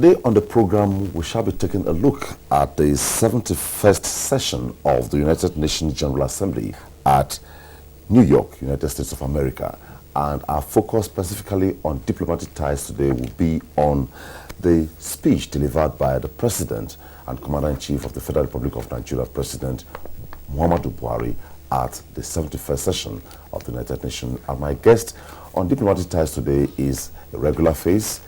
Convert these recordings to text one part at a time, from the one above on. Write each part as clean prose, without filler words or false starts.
Today on the program, we shall be taking a look at the 71st session of the United Nations General Assembly at New York, United States of America. And our focus specifically on diplomatic ties today will be on the speech delivered by the President and Commander-in-Chief of the Federal Republic of Nigeria, President Muhammadu Buhari, at the 71st session of the United Nations. And my guest on diplomatic ties today is a regular face,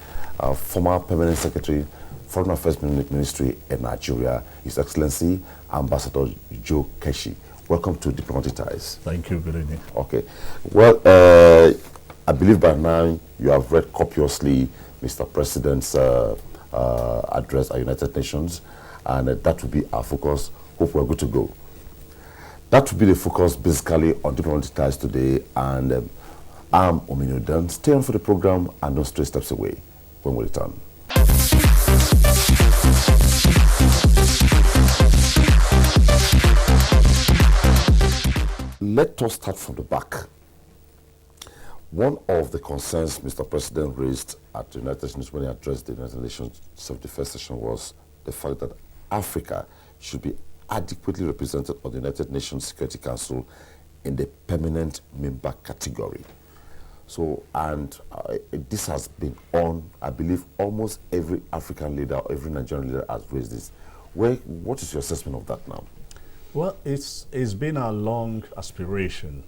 former Permanent Secretary, Foreign Affairs Ministry in Nigeria, His Excellency Ambassador Joe Keshi. Welcome to Diplomatic Ties. Thank you. Good evening. Okay. Well, I believe by now you have read copiously Mr. President's address at United Nations, and that will be our focus. Hope we're good to go. That will be the focus basically on diplomatic ties today, and I'm Omino Dan. Stay on for the program and don't stray steps away when we return. Let us start from the back. One of the concerns Mr. President raised at the United Nations when he addressed the United Nations 71st session was the fact that Africa should be adequately represented on the United Nations Security Council in the permanent member category. So, and this has been on, I believe, almost every African leader, every Nigerian leader has raised this. What is your assessment of that now? Well, it's been a long aspiration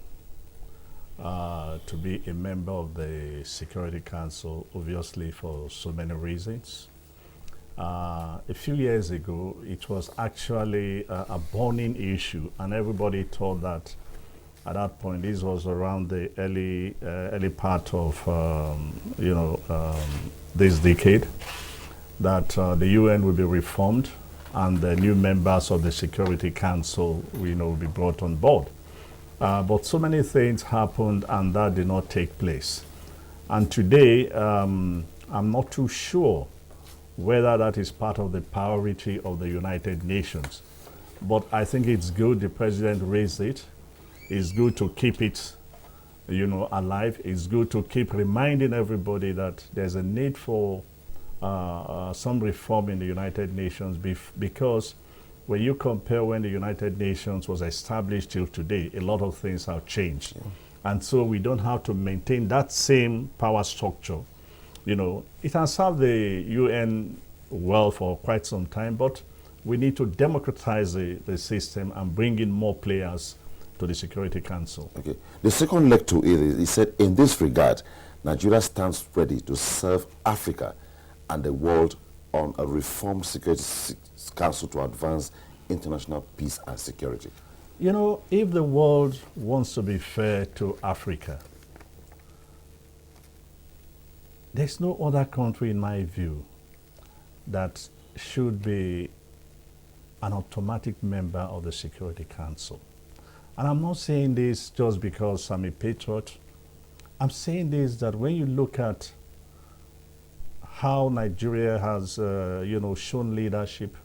to be a member of the Security Council, obviously for so many reasons. A few years ago, it was actually a burning issue, and everybody thought that at that point, this was around the early part of this decade, that the UN will be reformed and the new members of the Security Council will be brought on board. But so many things happened and that did not take place. And today, I'm not too sure whether that is part of the priority of the United Nations. But I think it's good the President raised it. It's good to keep it, alive. It's good to keep reminding everybody that there's a need for some reform in the United Nations because when you compare when the United Nations was established till today, a lot of things have changed. Yeah. And so we don't have to maintain that same power structure. It has served the UN well for quite some time, but we need to democratize the system and bring in more players to the Security Council. Okay. The second leg to it is, he said, in this regard, Nigeria stands ready to serve Africa and the world on a reformed Security Council to advance international peace and security. If the world wants to be fair to Africa, there's no other country, in my view, that should be an automatic member of the Security Council. And I'm not saying this just because I'm a patriot. I'm saying this that when you look at how Nigeria has, shown leadership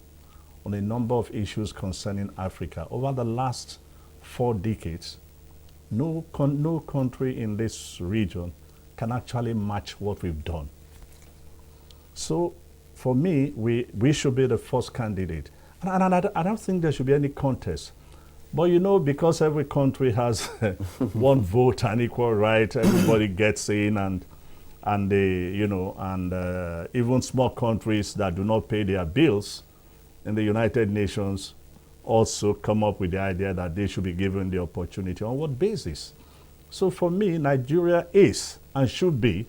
on a number of issues concerning Africa over the last 4 decades, no country in this region can actually match what we've done. So, for me, we should be the first candidate. And I don't think there should be any contest. But because every country has one vote and equal right, everybody gets in, and even small countries that do not pay their bills in the United Nations also come up with the idea that they should be given the opportunity. On what basis? So for me, Nigeria is and should be,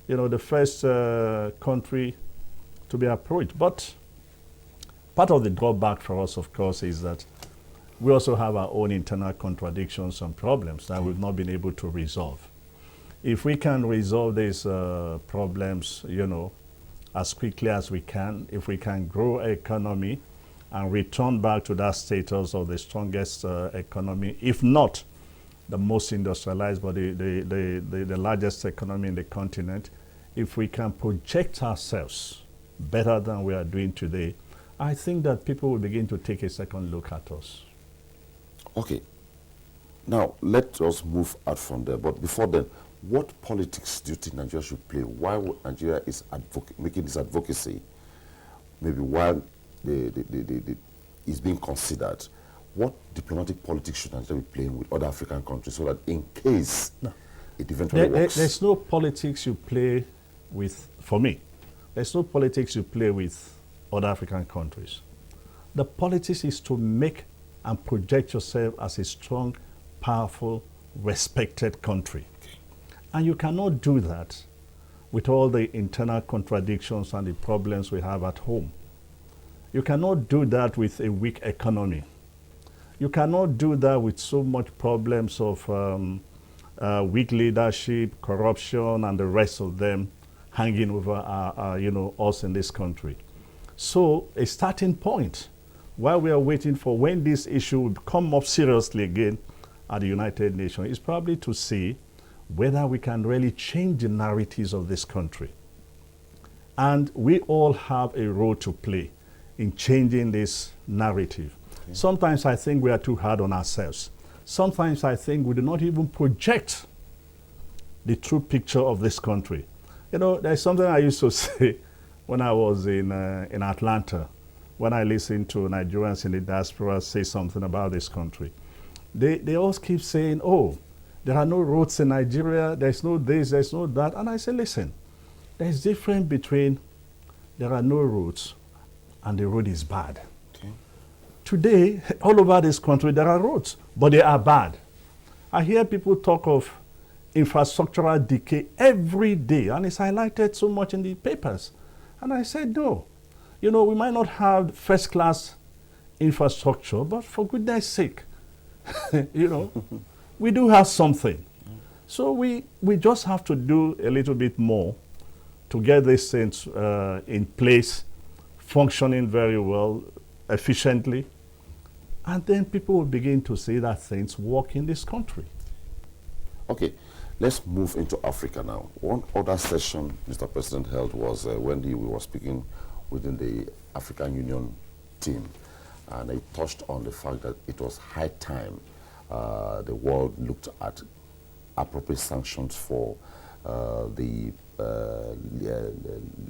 the first country to be approached. But part of the drawback for us, of course, is that we also have our own internal contradictions and problems that we've not been able to resolve. If we can resolve these problems, as quickly as we can, if we can grow our economy and return back to that status of the strongest economy, if not the most industrialized, but the largest economy in the continent, if we can project ourselves better than we are doing today, I think that people will begin to take a second look at us. Okay. Now, let us move out from there. But before then, What politics do you think Nigeria should play? Why would Nigeria is making this advocacy? Maybe while is being considered, what diplomatic politics should Nigeria be playing with other African countries so that in case it eventually works? There's no politics you play with, for me, there's no politics you play with other African countries. The politics is to make and project yourself as a strong, powerful, respected country. Okay. And you cannot do that with all the internal contradictions and the problems we have at home. You cannot do that with a weak economy. You cannot do that with so much problems of weak leadership, corruption, and the rest of them hanging over us in this country. So a starting point, while we are waiting for when this issue will come up seriously again at the United Nations, is probably to see whether we can really change the narratives of this country. And we all have a role to play in changing this narrative. Okay. Sometimes I think we are too hard on ourselves. Sometimes I think we do not even project the true picture of this country. You know, there's something I used to say when I was in Atlanta, when I listened to Nigerians in the diaspora say something about this country. They always keep saying, oh, there are no roads in Nigeria, there's no this, there's no that. And I say, listen, there's difference between there are no roads and the road is bad. Okay. Today, all over this country, there are roads, but they are bad. I hear people talk of infrastructural decay every day, and it's highlighted so much in the papers. And I said, no. You know, we might not have first-class infrastructure, but for goodness sake, you know, we do have something. So we just have to do a little bit more to get these things in place, functioning very well, efficiently, and then people will begin to see that things work in this country. Okay, let's move into Africa now. One other session Mr. President held was when we were speaking within the African Union team, and he touched on the fact that it was high time the world looked at appropriate sanctions for the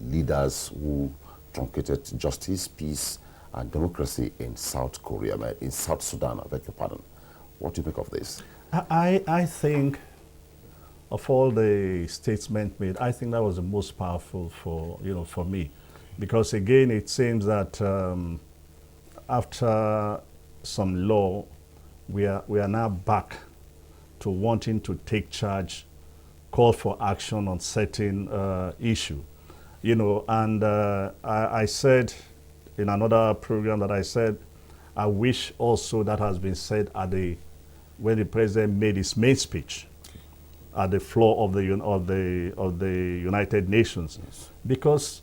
leaders who truncated justice, peace, and democracy in South Korea, in South Sudan, I beg your pardon. What do you make of this? I think of all the statements made, I think that was the most powerful for me. Because again, it seems that after some law, we are now back to wanting to take charge, call for action on certain issue. You know, and I said in another program that I said, I wish also that has been said when the president made his main speech at the floor of the United Nations. Yes. Because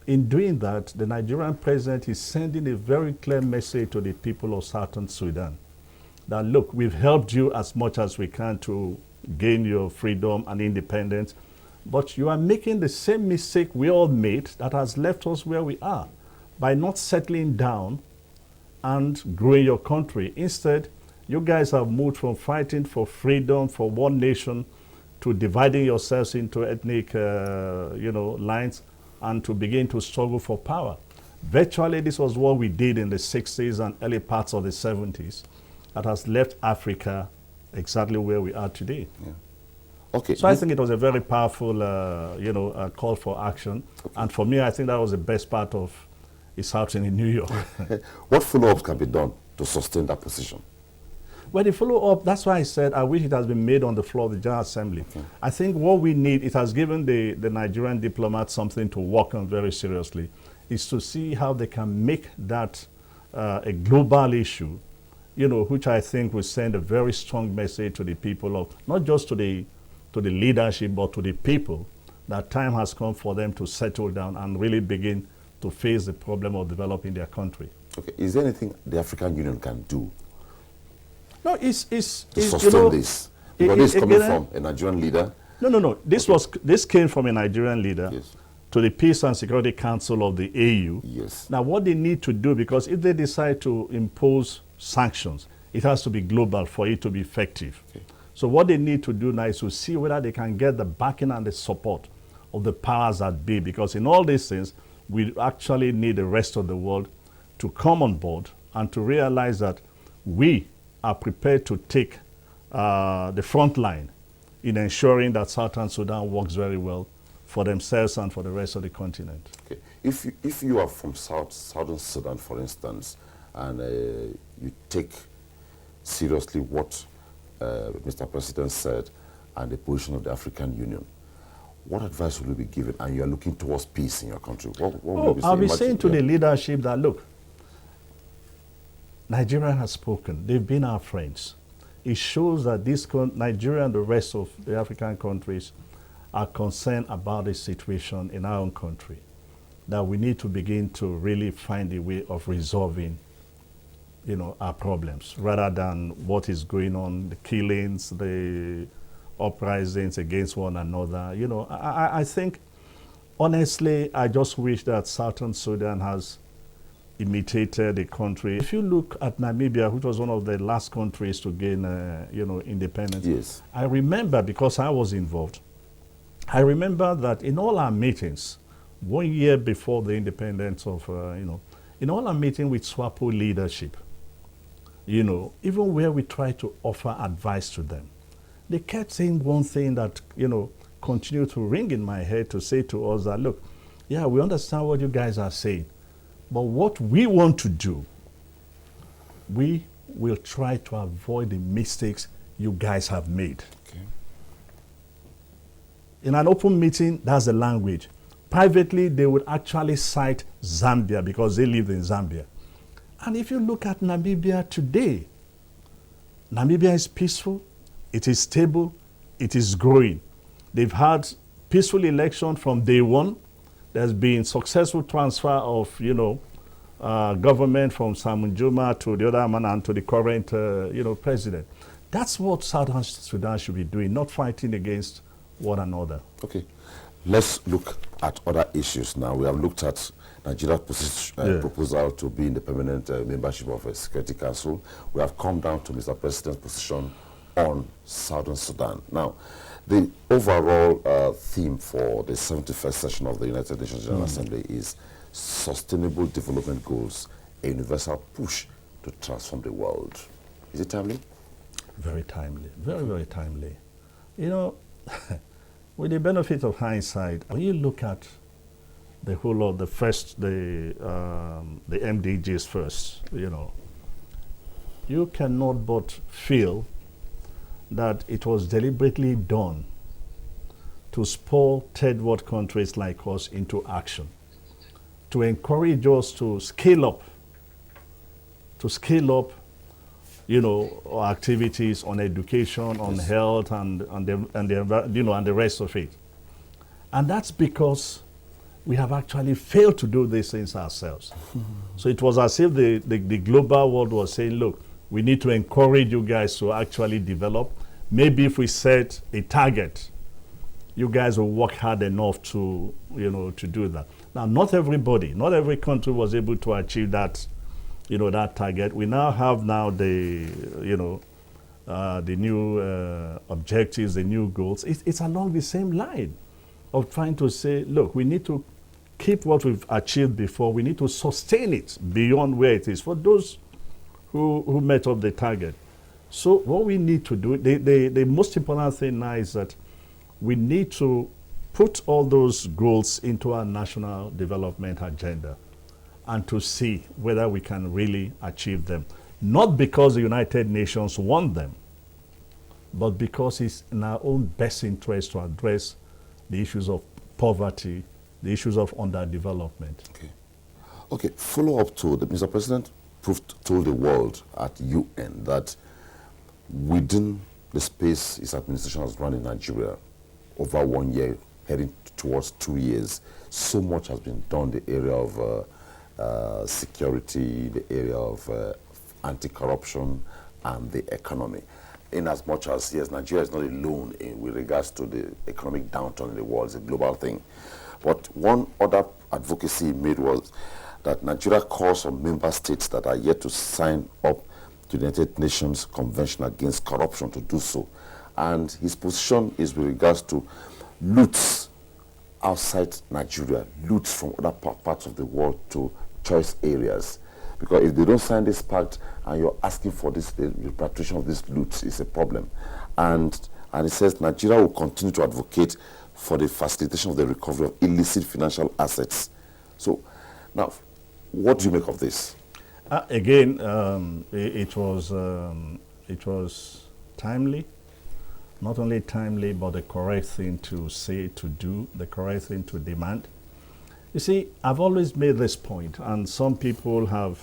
in doing that, the Nigerian president is sending a very clear message to the people of Southern Sudan that, look, we've helped you as much as we can to gain your freedom and independence, but you are making the same mistake we all made that has left us where we are by not settling down and growing your country. Instead, you guys have moved from fighting for freedom, for one nation, to dividing yourselves into ethnic lines and to begin to struggle for power. Virtually, this was what we did in the 60s and early parts of the 70s that has left Africa exactly where we are today. Yeah. Okay. So I think it was a very powerful, call for action. Okay. And for me, I think that was the best part of his outing in New York. What follow-ups can be done to sustain that position? Well, the follow-up, that's why I said I wish it has been made on the floor of the General Assembly. Okay. I think what we need, it has given the Nigerian diplomats something to work on very seriously, is to see how they can make that a global issue, you know, which I think will send a very strong message to the people of, not just to the leadership, but to the people, that time has come for them to settle down and really begin to face the problem of developing their country. Okay, is there anything the African Union can do? No, it's to sustain this? Because this is coming from a Nigerian leader? No. This came from a Nigerian leader. Yes. To the Peace and Security Council of the AU. Yes. Now, what they need to do, because if they decide to impose sanctions, it has to be global for it to be effective. Okay. So what they need to do now is to see whether they can get the backing and the support of the powers that be, because in all these things, we actually need the rest of the world to come on board and to realize that we are prepared to take the front line in ensuring that Southern Sudan works very well for themselves and for the rest of the continent. Okay. If you are from Southern Sudan, for instance, and you take seriously what Mr. President said and the position of the African Union, what advice will you be given? And you are looking towards peace in your country. I'll be saying to the leadership that, look, Nigeria has spoken. They've been our friends. It shows that Nigeria and the rest of the African countries are concerned about the situation in our own country, that we need to begin to really find a way of resolving, our problems, rather than what is going on, the killings, the uprisings against one another. I think, honestly, I just wish that Southern Sudan has imitated the country. If you look at Namibia, which was one of the last countries to gain, independence, yes, I remember, because I was involved, I remember that in all our meetings, 1 year before the independence of, in all our meetings with SWAPO leadership, even where we try to offer advice to them, they kept saying one thing that, continued to ring in my head, to say to us that, look, yeah, we understand what you guys are saying, but what we want to do, we will try to avoid the mistakes you guys have made. okay, In an open meeting, that's the language. Privately, they would actually cite Zambia because they lived in Zambia. And if you look at Namibia today, Namibia is peaceful, it is stable, it is growing. They've had peaceful election from day one. There's been successful transfer of, government from Samun Juma to the other man and to the current, president. That's what Southern Sudan should be doing, not fighting against one another. okay. Let's look at other issues now. We have looked at Nigeria's proposal to be in the permanent membership of a Security Council. We have come down to Mr. President's position on Southern Sudan. Now, the overall theme for the 71st session of the United Nations General Assembly is Sustainable Development Goals, a universal push to transform the world. Is it timely? Very timely, very, very timely. With the benefit of hindsight, when you look at the whole of the MDGs first, you cannot but feel that it was deliberately done to spur third world countries like us into action, to encourage us to scale up, our activities on education, on health, and the rest of it. And that's because we have actually failed to do these things ourselves. So it was as if the global world was saying, look, we need to encourage you guys to actually develop. Maybe if we set a target, you guys will work hard enough to do that. Now, not every country was able to achieve that, that target. We now have the new objectives, the new goals. It's along the same line of trying to say, look, we need to keep what we've achieved before. We need to sustain it beyond where it is for those who met up the target. So what we need to do, the most important thing now is that we need to put all those goals into our national development agenda and to see whether we can really achieve them. Not because the United Nations want them, but because it's in our own best interest to address the issues of poverty, the issues of underdevelopment. Okay, follow up to the Mr. President told the world at UN that within the space his administration has run in Nigeria, over 1 year, heading towards 2 years, so much has been done in the area of security, the area of anti-corruption, and the economy. In as much as, yes, Nigeria is not alone with regards to the economic downturn in the world, it's a global thing. But one other advocacy he made was that Nigeria calls on member states that are yet to sign up to the United Nations Convention Against Corruption to do so, And his position is with regards to loots outside Nigeria, loots from other parts of the world to choice areas. Because if they don't sign this pact and you're asking for this, the repatriation of these loots is a problem. And it says Nigeria will continue to advocate for the facilitation of the recovery of illicit financial assets. So now, what do you make of this? Again, it was timely. Not only timely, but the correct thing to say, to do, the correct thing to demand. You see, I've always made this point, and some people have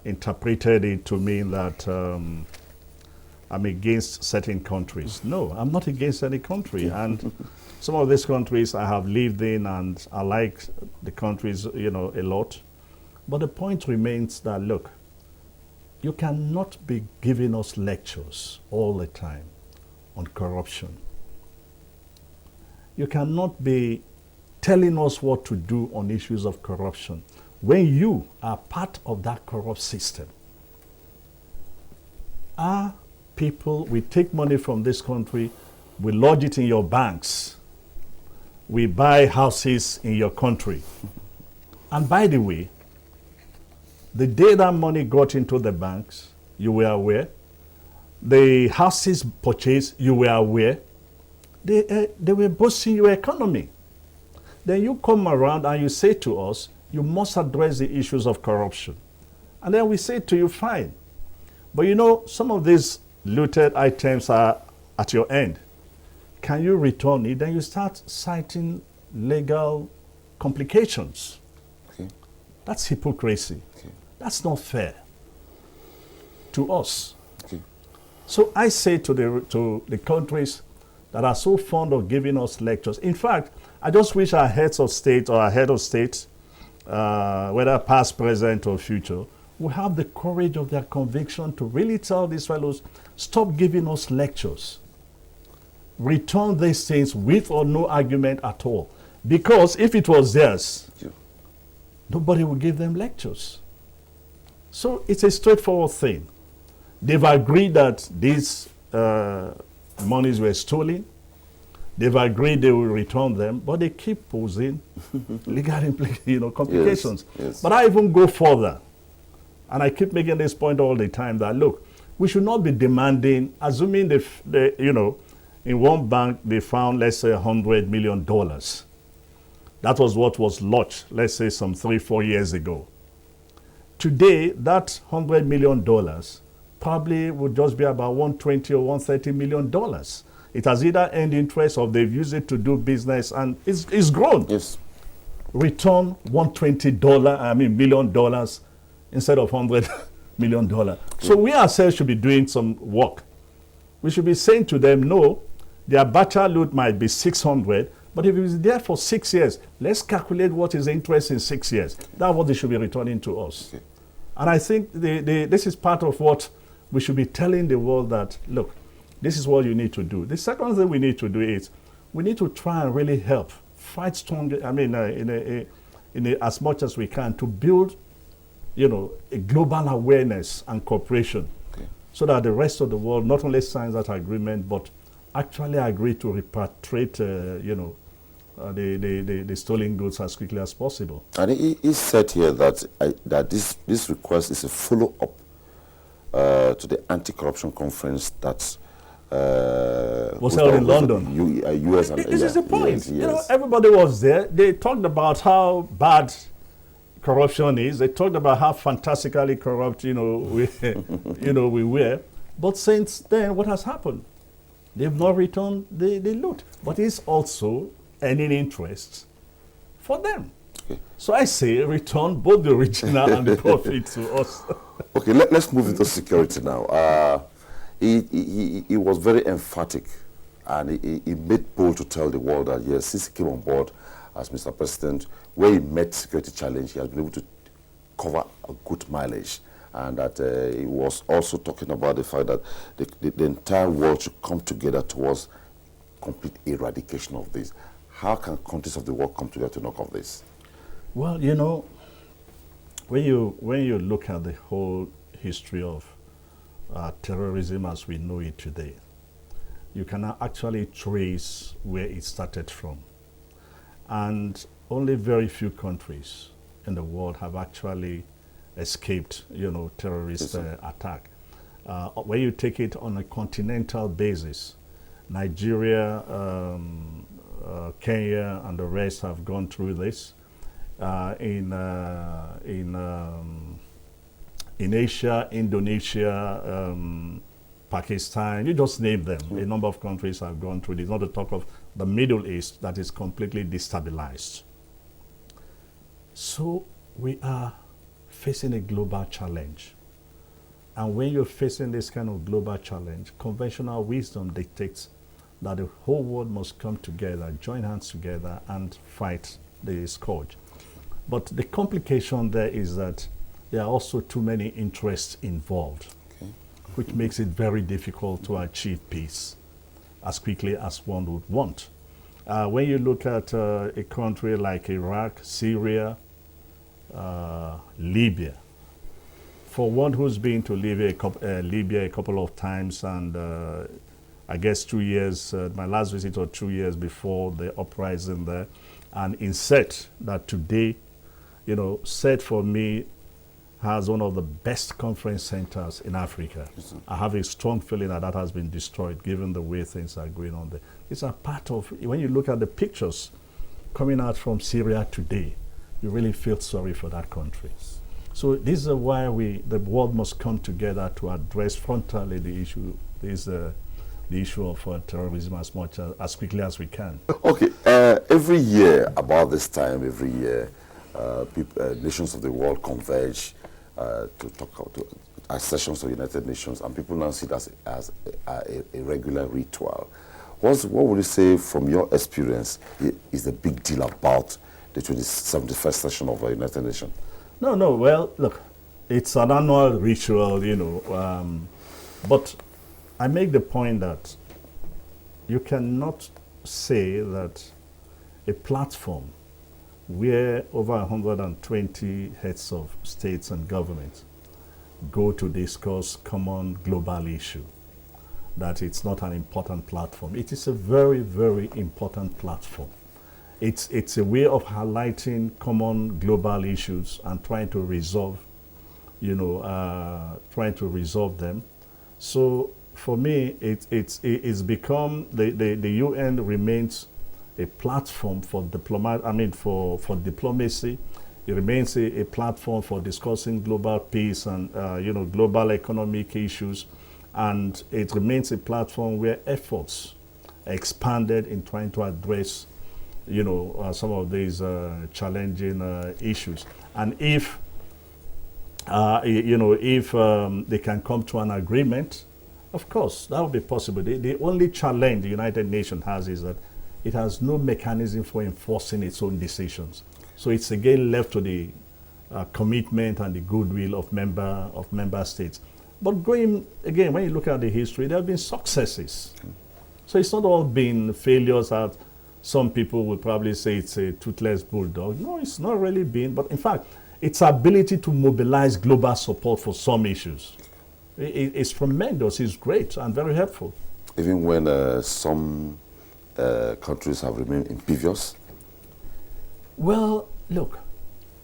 interpreted it to mean that I'm against certain countries. No, I'm not against any country. And some of these countries I have lived in, and I like the countries, a lot. But the point remains that, look, you cannot be giving us lectures all the time on corruption. You cannot be telling us what to do on issues of corruption when you are part of that corrupt system. Our people, we take money from this country, we lodge it in your banks, we buy houses in your country. And by the way, the day that money got into the banks, you were aware. The houses purchased, you were aware. They were boosting your economy. Then you come around and you say to us, you must address the issues of corruption. And then we say to you, fine. But some of these looted items are at your end. Can you return it? Then you start citing legal complications. Okay. That's hypocrisy. Okay. That's not fair to us. Okay. So I say to the countries that are so fond of giving us lectures. In fact, I just wish our heads of state or our head of state, whether past, present, or future, will have the courage of their conviction to really tell these fellows, stop giving us lectures. Return these things with or no argument at all. Because if it was theirs, nobody would give them lectures. So it's a straightforward thing. They've agreed that these monies were stolen. They've agreed they will return them, but they keep posing legal complications. Yes, yes. But I even go further, and I keep making this point all the time that, look, we should not be demanding, assuming in one bank they found, let's say, $100 million. That was what was lodged, let's say, some 3-4 years ago. Today, that $100 million probably would just be about $120 or $130 million. It has either earned interest or they've used it to do business, and it's grown. Yes. Return million instead of $100 million. So we ourselves should be doing some work. We should be saying to them, no, their Abacha loot might be 600, but if it's there for 6 years, let's calculate what is the interest in 6 years. That's what they should be returning to us. Okay. And I think this is part of what we should be telling the world, that, look, this is what you need to do. The second thing we need to do is we need to try and really help fight stronger, as much as we can, to build, a global awareness and cooperation, okay, so that the rest of the world not only signs that agreement, but actually agree to repatriate, the stolen goods as quickly as possible. And he said here that this request is a follow-up to the anti-corruption conference that was held in London. US and this is the point. Yes. Everybody was there. They talked about how bad corruption is. They talked about how fantastically corrupt, we were. But since then, what has happened? They've not returned the loot. But it's also earning interest for them. Okay. So I say return both the original and the profit to us. Okay, let's move into security now. He was very emphatic, and he made bold to tell the world that, yes, since he came on board as Mr. President, where he met security challenge, he has been able to cover a good mileage. And that he was also talking about the fact that the entire world should come together towards complete eradication of this. How can countries of the world come together to knock off this? Well, when you look at the whole history of terrorism as we know it today, you can actually trace where it started from. And only very few countries in the world have actually escaped, terrorist attack. When you take it on a continental basis, Nigeria, Kenya, and the rest have gone through this. In Asia, Indonesia, Pakistan, you just name them. A number of countries have gone through this. Not to talk of the Middle East that is completely destabilized. So we are facing a global challenge. And when you're facing this kind of global challenge, conventional wisdom dictates that the whole world must come together, join hands together, and fight the scourge. But the complication there is that there are also too many interests involved, which makes it very difficult to achieve peace as quickly as one would want. When you look at a country like Iraq, Syria, Libya, for one who's been to Libya a couple of times, and I guess 2 years, my last visit was 2 years before the uprising there, and insert that today, SET for me has one of the best conference centers in Africa. Yes, I have a strong feeling that has been destroyed given the way things are going on there. It's a part of, when you look at the pictures coming out from Syria today, you really feel sorry for that country. So this is why the world must come together to address frontally the issue, the issue of terrorism as quickly as we can. Okay, every year, about this time, every year, nations of the world converge to talk at sessions of the United Nations, and people now see it as a regular ritual. What would you say, from your experience, is the big deal about the 71st session of the United Nations? No. Well, look, it's an annual ritual, but I make the point that you cannot say that a platform where over 120 heads of states and governments go to discuss common global issue, that it's not an important platform. It is a very, very important platform. It's a way of highlighting common global issues and trying to resolve, them. So for me, it's become the UN remains a platform for for diplomacy. It remains a platform for discussing global peace and global economic issues, and it remains a platform where efforts are expanded in trying to address some of these challenging issues. And if they can come to an agreement, of course that would be possible. The only challenge the United Nations has is that it has no mechanism for enforcing its own decisions. So it's again left to the commitment and the goodwill of member states. But going again, when you look at the history, there have been successes. So it's not all been failures. That some people would probably say it's a toothless bulldog. No, it's not really been. But in fact, its ability to mobilize global support for some issues, it's tremendous. It's great and very helpful. Even when some countries have remained impervious? Well, look,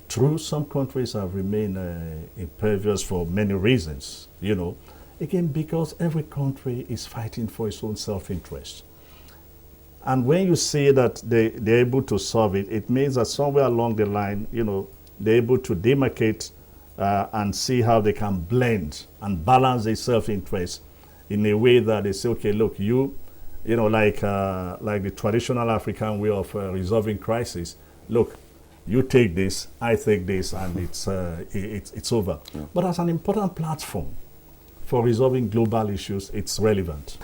true, some countries have remained impervious for many reasons, again, because every country is fighting for its own self-interest. And when you say that they're able to solve it, it means that somewhere along the line, they're able to demarcate and see how they can blend and balance their self-interest in a way that they say, okay, look, like the traditional African way of resolving crisis. Look, you take this, I take this, and it's over. Yeah. But as an important platform for resolving global issues, it's relevant.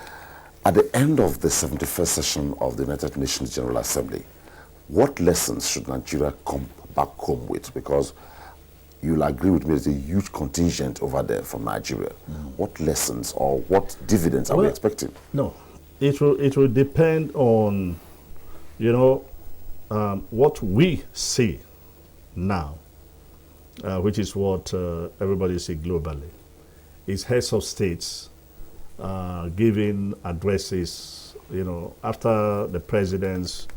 At the end of the 71st session of the United Nations General Assembly, what lessons should Nigeria come back home with? Because you'll agree with me, there's a huge contingent over there from Nigeria. What lessons or what dividends are we expecting? No, it will depend on, what we see now, which is what everybody sees globally, is heads of states giving addresses. After the presidents,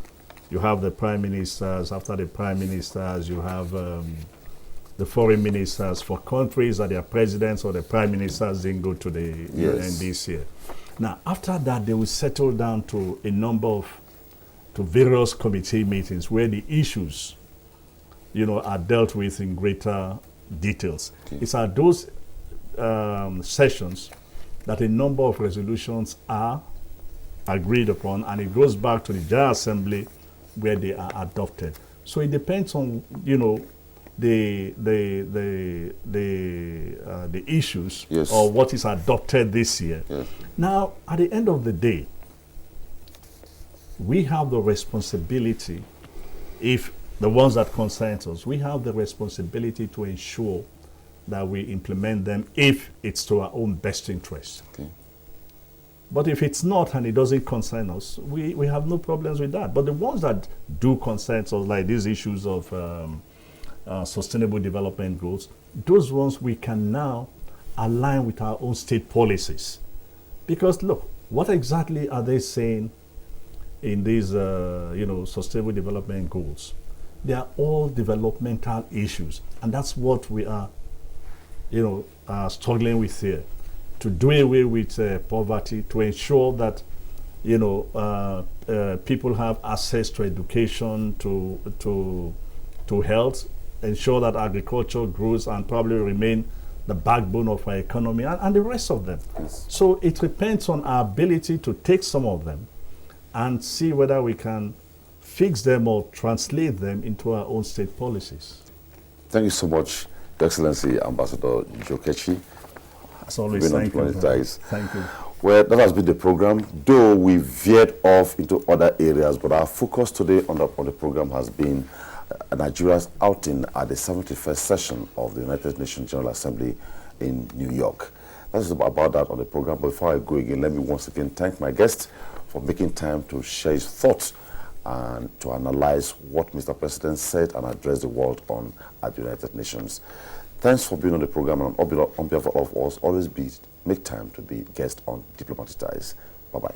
you have the prime ministers. After the prime ministers, you have the foreign ministers for countries that their presidents or the prime ministers didn't go to the UN this year. Now, after that, they will settle down to a number of various committee meetings where the issues, are dealt with in greater details. Okay. It's at those sessions that a number of resolutions are agreed upon, and it goes back to the General Assembly where they are adopted. So it depends on, the issues or what is adopted this year. Yes. Now, at the end of the day, we have the responsibility, if the ones that concern us, we have the responsibility to ensure that we implement them if it's to our own best interest. Okay. But if it's not and it doesn't concern us, we have no problems with that. But the ones that do concern us, like these issues of sustainable development goals, those ones we can now align with our own state policies. Because look, what exactly are they saying in these sustainable development goals? They are all developmental issues, and that's what we are struggling with here, to do away with poverty, to ensure that people have access to education, to health, ensure that agriculture grows and probably remain the backbone of our economy, and the rest of them. Yes. So it depends on our ability to take some of them and see whether we can fix them or translate them into our own state policies. Thank you so much, Your Excellency Ambassador Jokechi. As always, thank you. Thank you. Well, that has been the program, though we veered off into other areas, but our focus today on the program has been Nigeria's outing at the 71st session of the United Nations General Assembly in New York. That's about that on the program. But before I go again, let me once again thank my guest for making time to share his thoughts and to analyze what Mr. President said and address the world on at the United Nations. Thanks for being on the program, and on behalf of us, always make time to be guest on Diplomatic Ties. Bye-bye.